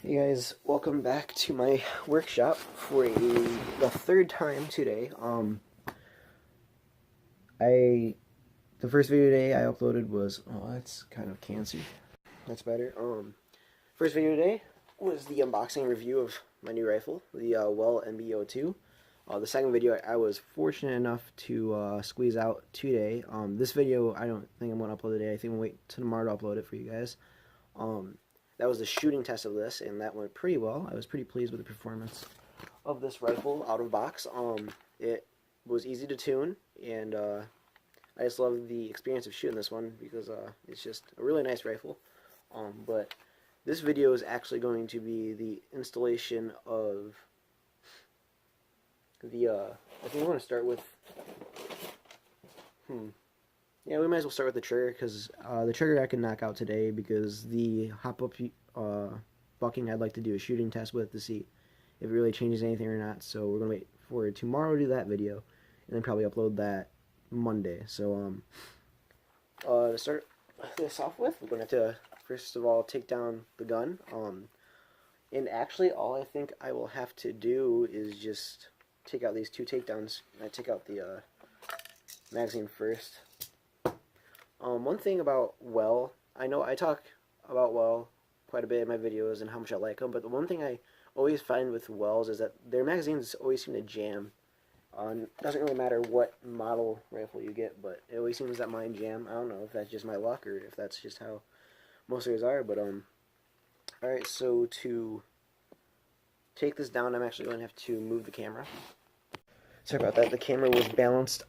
Hey guys, welcome back to my workshop for the third time today. The first video today I uploaded was, oh, that's kind of cancer. That's better. First video today was the unboxing review of my new rifle, the Well MB-02. The second video I was fortunate enough to squeeze out today. This video I don't think I'm going to upload today. I think I'm going to wait till tomorrow to upload it for you guys. That was the shooting test of this, and that went pretty well. I was pretty pleased with the performance of this rifle out of box. It was easy to tune, and I just love the experience of shooting this one because it's just a really nice rifle. But this video is actually going to be the installation of the, I think I want to start with, yeah, we might as well start with the trigger, because the trigger I can knock out today, because the hop-up bucking I'd like to do a shooting test with to see if it really changes anything or not. So we're going to wait for tomorrow to do that video, and then probably upload that Monday. So to start this off with, we're going to have to, first of all, take down the gun. And actually, all I think I will have to do is just take out these two takedowns. I take out the magazine first. One thing about Well, I know I talk about Well quite a bit in my videos and how much I like them, but the one thing I always find with Wells is that their magazines always seem to jam. It doesn't really matter what model rifle you get, but it always seems that mine jam. I don't know if that's just my luck or if that's just how most of theirs are, but alright, so to take this down, I'm actually going to have to move the camera. Sorry about that, the camera was balanced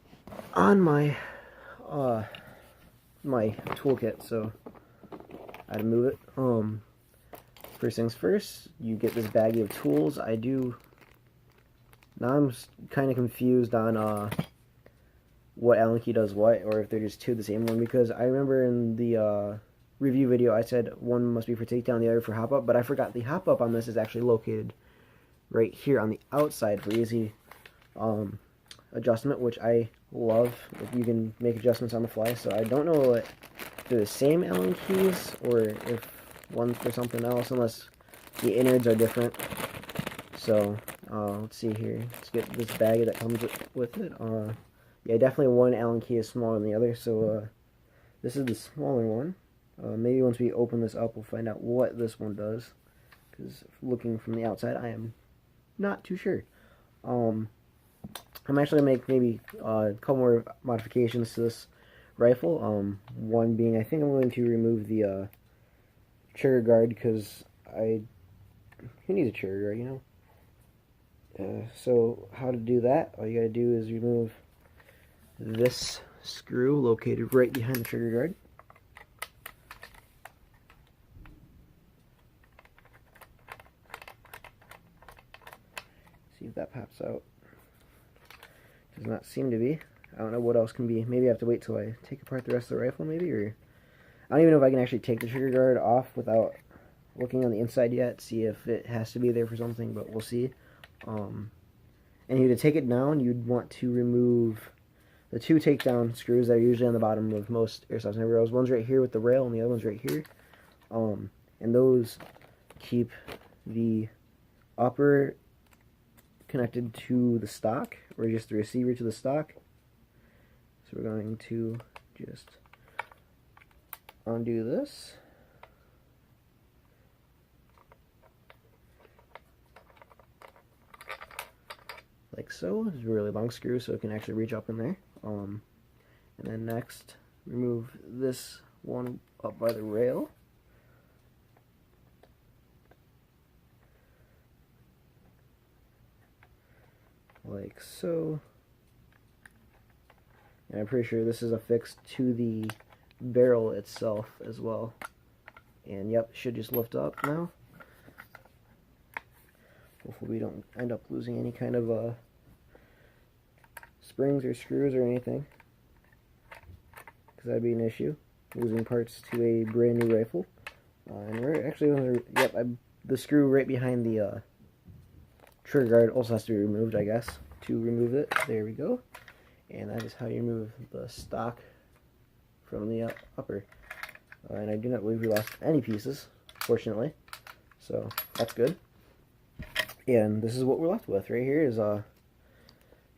on my my toolkit, so I had to move it. First things first, you get this baggie of tools. Now I'm kind of confused on what Allen key does what, or if they're just two of the same one, because I remember in the review video I said one must be for takedown, the other for hop up, but I forgot the hop up on this is actually located right here on the outside for easy adjustment, which I love. If you can make adjustments on the fly. So I don't know if they're the same Allen keys or if one's for something else, unless the innards are different. So let's see here. Let's get this baggie that comes with it. Yeah, definitely one Allen key is smaller than the other. So this is the smaller one. Maybe once we open this up, we'll find out what this one does. Because looking from the outside, I am not too sure. I'm actually going to make maybe a couple more modifications to this rifle. One being, I think I'm going to remove the trigger guard, because who needs a trigger guard, you know? So how to do that, all you got to do is remove this screw located right behind the trigger guard. See if that pops out. Does not seem to be. I don't know what else can be. Maybe I have to wait till I take apart the rest of the rifle, maybe, or I don't even know if I can actually take the trigger guard off without looking on the inside yet, see if it has to be there for something, but we'll see. And to take it down, you'd want to remove the two takedown screws that are usually on the bottom of most Airsoft sniper rails. One's right here with the rail, and the other one's right here. And those keep the upper connected to the stock, or just the receiver to the stock. So we're going to just undo this. Like so. It's a really long screw, so it can actually reach up in there. And then next, remove this one up by the rail. Like so. And I'm pretty sure this is affixed to the barrel itself as well. And yep, should just lift up now. Hopefully we don't end up losing any kind of springs or screws or anything, because that'd be an issue, losing parts to a brand new rifle. And we're actually going to, yep, the screw right behind the trigger guard also has to be removed, I guess, to remove it. There we go. And that is how you remove the stock from the upper. And I do not believe we lost any pieces, fortunately. So that's good. And this is what we're left with. Right here is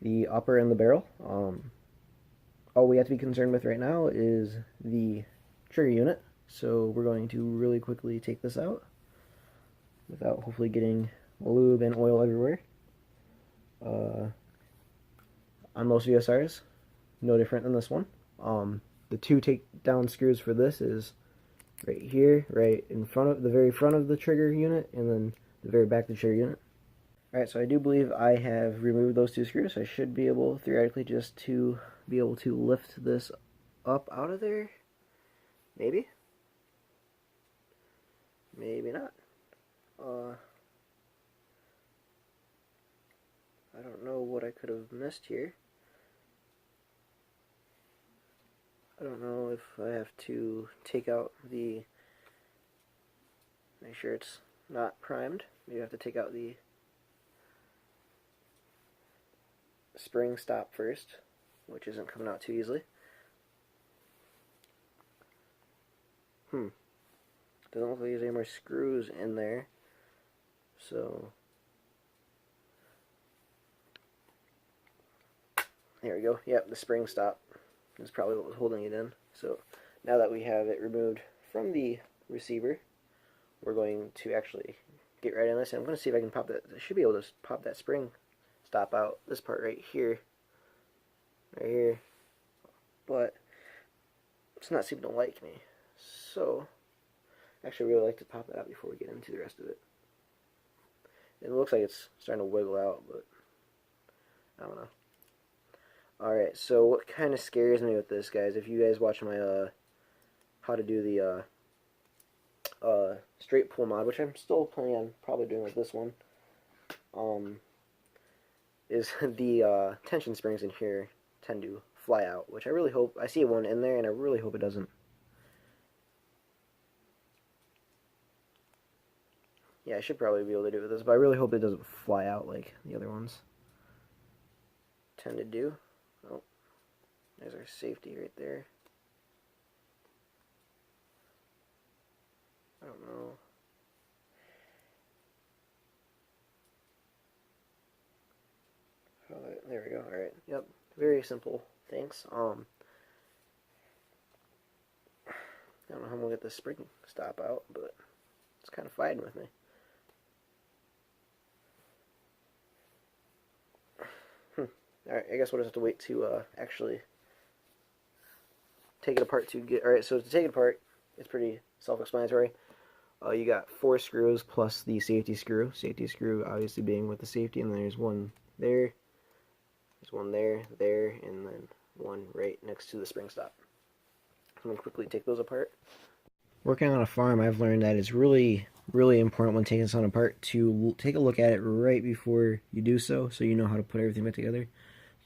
the upper and the barrel. All we have to be concerned with right now is the trigger unit. So we're going to really quickly take this out without hopefully getting lube and oil everywhere. On most VSRs, no different than this one. The two takedown screws for this is right here, right in front of the very front of the trigger unit, and then the very back of the trigger unit. Alright, so I do believe I have removed those two screws. I should be able, theoretically, just to be able to lift this up out of there. Maybe? Maybe not. I don't know what I could have missed here. I don't know if I have to take out the, make sure it's not primed. Maybe I have to take out the spring stop first, which isn't coming out too easily. Doesn't look like there's any more screws in there. So there we go. Yep, the spring stop is probably what was holding it in. So now that we have it removed from the receiver, we're going to actually get right in this. And I'm going to see if I can pop that. I should be able to pop that spring stop out. This part right here. But it's not seeming to like me. So actually, I really like to pop that out before we get into the rest of it. It looks like it's starting to wiggle out, but I don't know. Alright, so what kind of scares me with this, guys, if you guys watch my how to do the straight pull mod, which I'm still planning on probably doing with this one, is the tension springs in here tend to fly out, which I really hope, I see one in there, and I really hope it doesn't. Yeah, I should probably be able to do it with this, but I really hope it doesn't fly out like the other ones tend to do. Oh, there's our safety right there. I don't know. Oh, there we go. Alright, yep. Very simple. Thanks. I don't know how I'm going to get the spring stop out, but it's kind of fighting with me. Alright, I guess we'll just have to wait to actually take it apart to get... Alright, so to take it apart, it's pretty self-explanatory. You got 4 screws plus the safety screw. Safety screw obviously being with the safety, and then there's one there, there's one there, and then one right next to the spring stop. I'm going to quickly take those apart. Working on a farm, I've learned that it's really important when taking something apart to take a look at it right before you do so you know how to put everything back together.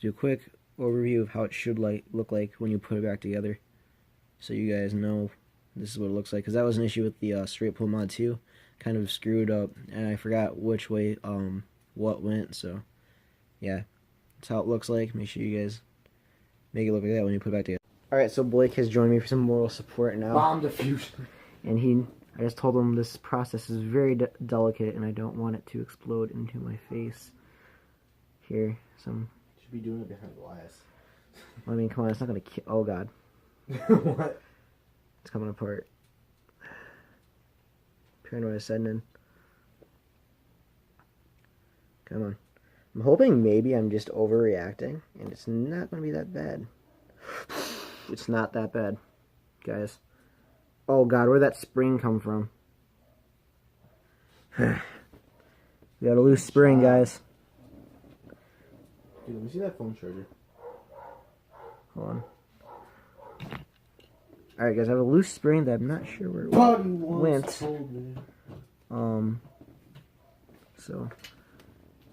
Do a quick overview of how it should look like when you put it back together, so you guys know this is what it looks like. Because that was an issue with the straight pull mod too, kind of screwed up, and I forgot which way what went. So yeah, that's how it looks like. Make sure you guys make it look like that when you put it back together. Alright, so Blake has joined me for some moral support now. Bomb diffusion. And I just told him this process is very delicate, and I don't want it to explode into my face. Here, some... You should be doing it behind glass. I mean, come on, it's not gonna kill... Oh, God. What? It's coming apart. Paranoia setting in. Come on. I'm hoping maybe I'm just overreacting, and it's not gonna be that bad. It's not that bad, guys. Oh God, where'd that spring come from? We got a loose spring, guys. Dude, let me see that phone charger. Hold on. Alright, guys, I have a loose spring that I'm not sure where it went. So,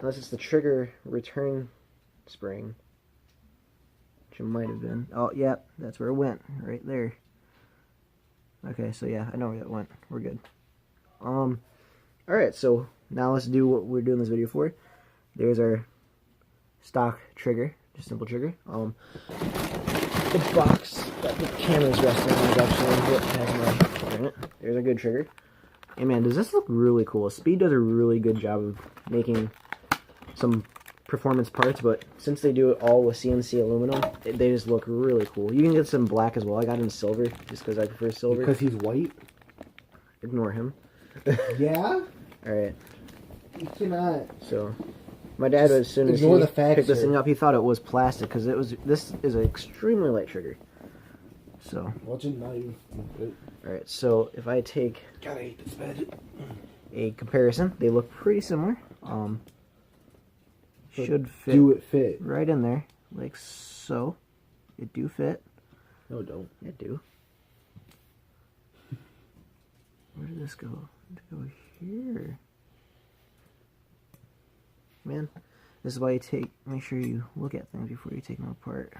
unless it's the trigger return spring. Which it might have been. Oh, yeah, that's where it went. Right there. Okay, so yeah, I know where that went. We're good. Alright, so now let's do what we're doing this video for. There's our stock trigger. Just simple trigger. The box that the camera's resting on is actually what has my trigger in it. There's a good trigger. Hey man, does this look really cool? Speed does a really good job of making some performance parts, but since they do it all with CNC aluminum, they just look really cool. You can get some black as well. I got it in silver just because I prefer silver. Because he's white? Ignore him. Yeah? Alright. You cannot. So, my dad, as soon as he picked this thing up, he thought it was plastic because this is an extremely light trigger. So. Watch it now. Alright, so if I take Gotta hate this bed. a comparison, they look pretty similar. Should fit. Do it fit? Right in there, like so. It do fit. No, it don't. It do. Where did this go? Did it go here? Man, this is why you make sure you look at things before you take them apart.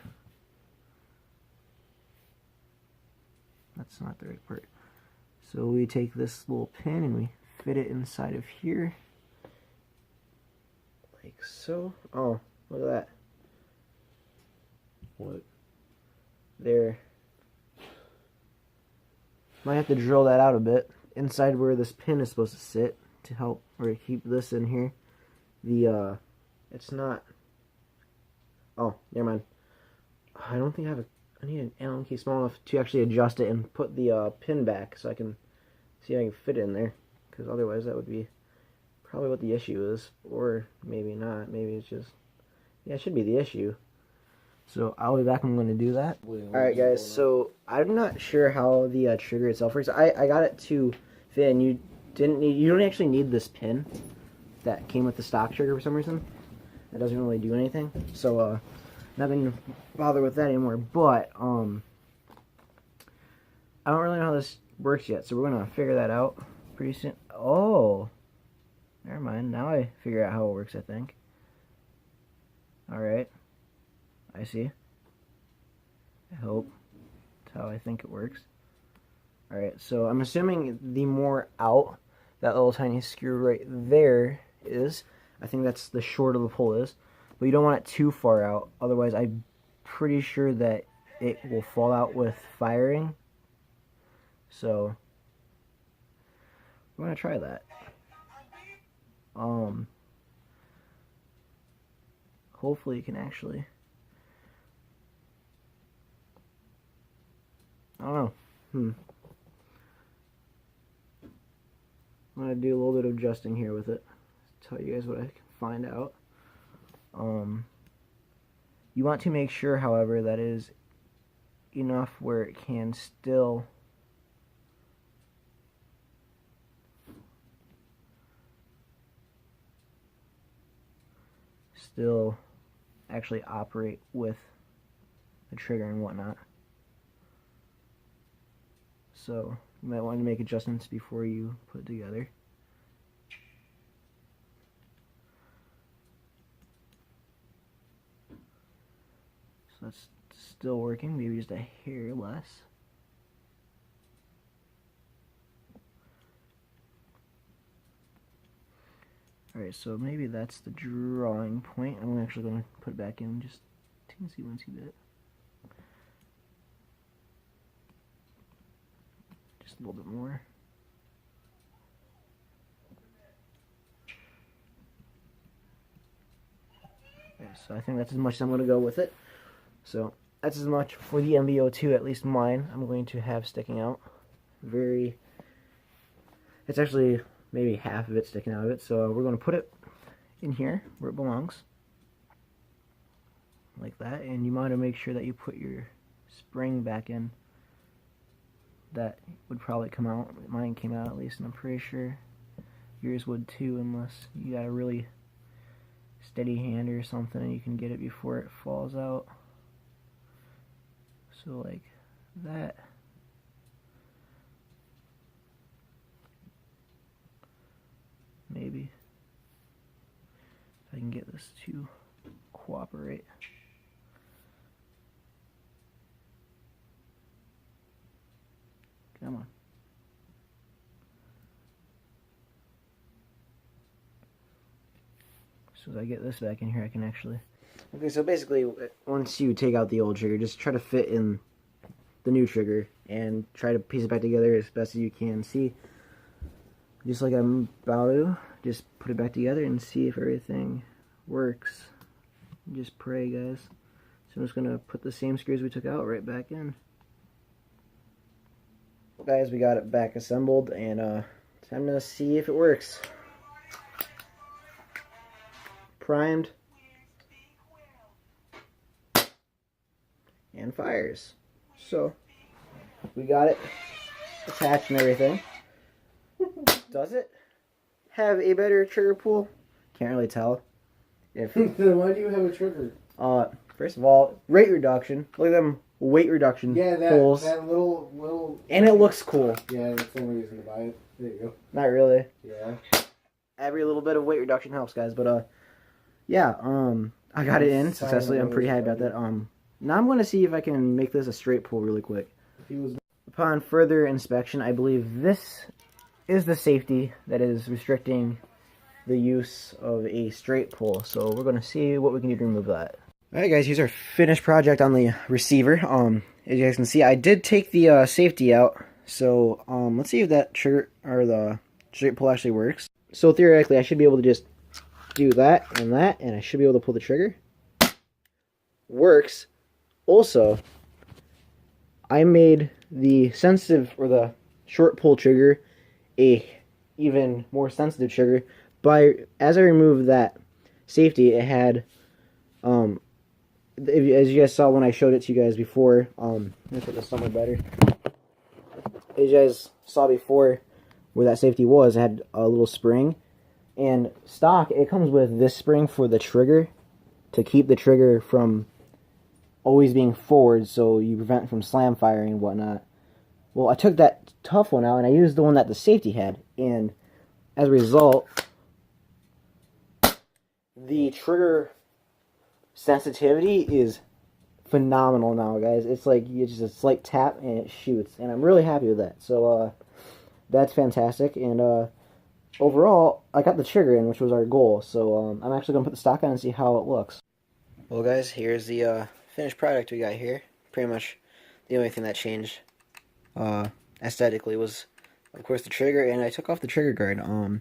That's not the right part. So we take this little pin and we fit it inside of here. Like so. Oh, look at that. What? There. Might have to drill that out a bit. Inside where this pin is supposed to sit to help or keep this in here. It's not. Oh, never mind. I don't think I need an Allen key small enough to actually adjust it and put the pin back so I can see if I can fit it in there. Because otherwise that would be probably what the issue is. Or maybe not. Maybe it's just... Yeah, it should be the issue. So I'll be back and I'm going to do that. Alright guys, so I'm not sure how the trigger itself works. I got it to fit and you don't actually need this pin that came with the stock trigger for some reason. It doesn't really do anything. So not going to bother with that anymore. But I don't really know how this works yet, so we're going to figure that out pretty soon. Oh, never mind. Now I figure out how it works, I think. Alright. I see. I hope that's how I think it works. Alright, so I'm assuming the more out that little tiny screw right there is, I think that's the shorter the pull is. But you don't want it too far out, otherwise I'm pretty sure that it will fall out with firing. So we're gonna try that. Hopefully you can actually, I don't know. I'm gonna do a little bit of adjusting here with it. Tell you guys what I can find out. You want to make sure, however, that it is enough where it can still actually operate with the trigger and whatnot. So you might want to make adjustments before you put it together. So that's still working, maybe just a hair less. Alright, so maybe that's the drawing point. I'm actually going to put it back in just teensy bit. Just a little bit more. Okay, so I think that's as much as I'm going to go with it. So that's as much for the MB-02, at least mine, I'm going to have sticking out. It's actually maybe half of it sticking out of it, so we're going to put it in here where it belongs, like that. And you want to make sure that you put your spring back in. That would probably come out. Mine came out at least, and I'm pretty sure yours would too, unless you got a really steady hand or something and you can get it before it falls out. So like that. Maybe if I can get this to cooperate. Come on. So as I get this back in here, I can actually... Okay, so basically, once you take out the old trigger, just try to fit in the new trigger and try to piece it back together as best as you can. See, just like I'm about to, just put it back together and see if everything works. Just pray, guys. So I'm just gonna put the same screws we took out right back in. Well, guys, we got it back assembled, and time to see if it works. Primed and fires. So we got it attached and everything. Does it have a better trigger pull? Can't really tell. If Then why do you have a trigger? First of all, rate reduction. Look at them weight reduction pulls. that little. And it looks cool. Yeah, that's the only reason to buy it. There you go. Not really. Yeah. Every little bit of weight reduction helps, guys. But yeah, I got it in successfully. I'm pretty happy about that. Now I'm going to see if I can make this a straight pull really quick. Upon further inspection, I believe this is the safety that is restricting the use of a straight pull. So we're going to see what we can do to remove that. Alright guys, here's our finished project on the receiver. As you guys can see, I did take the safety out. So let's see if that trigger or the straight pull actually works. So theoretically, I should be able to just do that, and I should be able to pull the trigger. Works. Also, I made the sensitive or the short pull trigger a even more sensitive trigger by, as I removed that safety, it had as you guys saw when I showed it to you guys before, let me put this somewhere better. As you guys saw before where that safety was, it had a little spring, and stock it comes with this spring for the trigger to keep the trigger from always being forward, so you prevent it from slam firing and whatnot. Well, I took that tough one out and I used the one that the safety had, and as a result, the trigger sensitivity is phenomenal now, guys. It's like you just a slight tap and it shoots, and I'm really happy with that. So that's fantastic. And overall, I got the trigger in, which was our goal. So I'm actually gonna put the stock on and see how it looks. Well, guys, here's the finished product we got here. Pretty much the only thing that changed aesthetically was, of course, the trigger, and I took off the trigger guard.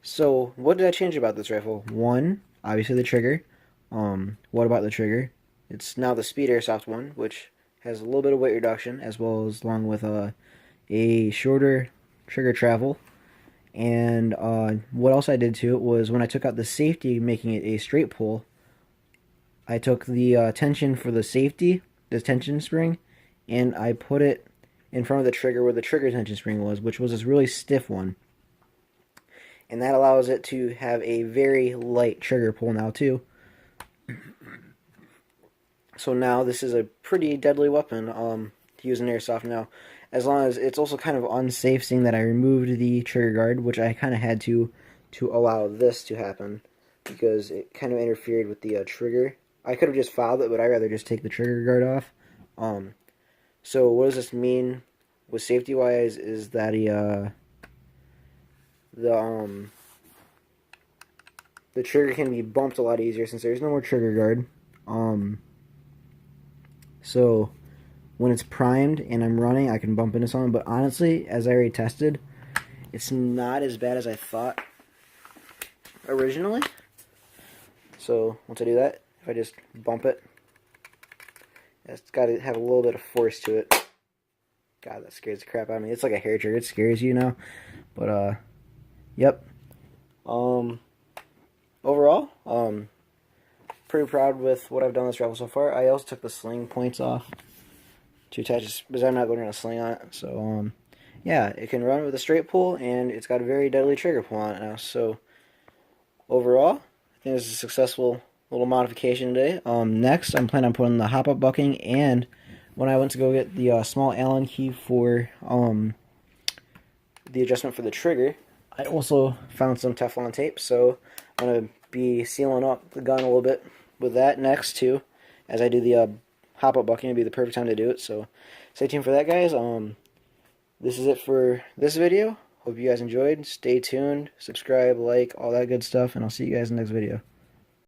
So what did I change about this rifle? One, obviously the trigger. What about the trigger? It's now the Speed Airsoft one, which has a little bit of weight reduction, as well as along with a shorter trigger travel. And what else I did to it was when I took out the safety, making it a straight pull, I took the tension for the safety, the tension spring, and I put it in front of the trigger where the trigger tension spring was, which was this really stiff one. And that allows it to have a very light trigger pull now too. So now this is a pretty deadly weapon to use in Airsoft now. As long as it's also kind of unsafe, seeing that I removed the trigger guard, which I kind of had to allow this to happen, because it kind of interfered with the trigger. I could have just filed it, but I'd rather just take the trigger guard off. So what does this mean with safety-wise is that the trigger can be bumped a lot easier since there's no more trigger guard. So when it's primed and I'm running, I can bump into something. But honestly, as I already tested, it's not as bad as I thought originally. So once I do that, if I just bump it, it's got to have a little bit of force to it. God, that scares the crap out of me. It's like a hair trigger. It scares you now. But yep. Overall, pretty proud with what I've done this rifle so far. I also took the sling points off to attach it, because I'm not going to run a sling on it. So yeah, it can run with a straight pull, and it's got a very deadly trigger pull on it now. So overall, I think this is a successful little modification today. Next, I'm planning on putting the hop-up bucking, and when I went to go get the small Allen key for the adjustment for the trigger, I also found some Teflon tape, so I'm going to be sealing up the gun a little bit with that next too. As I do the hop-up bucking, it'll be the perfect time to do it, so stay tuned for that, guys. This is it for this video. Hope you guys enjoyed. Stay tuned, subscribe, like, all that good stuff, and I'll see you guys in the next video.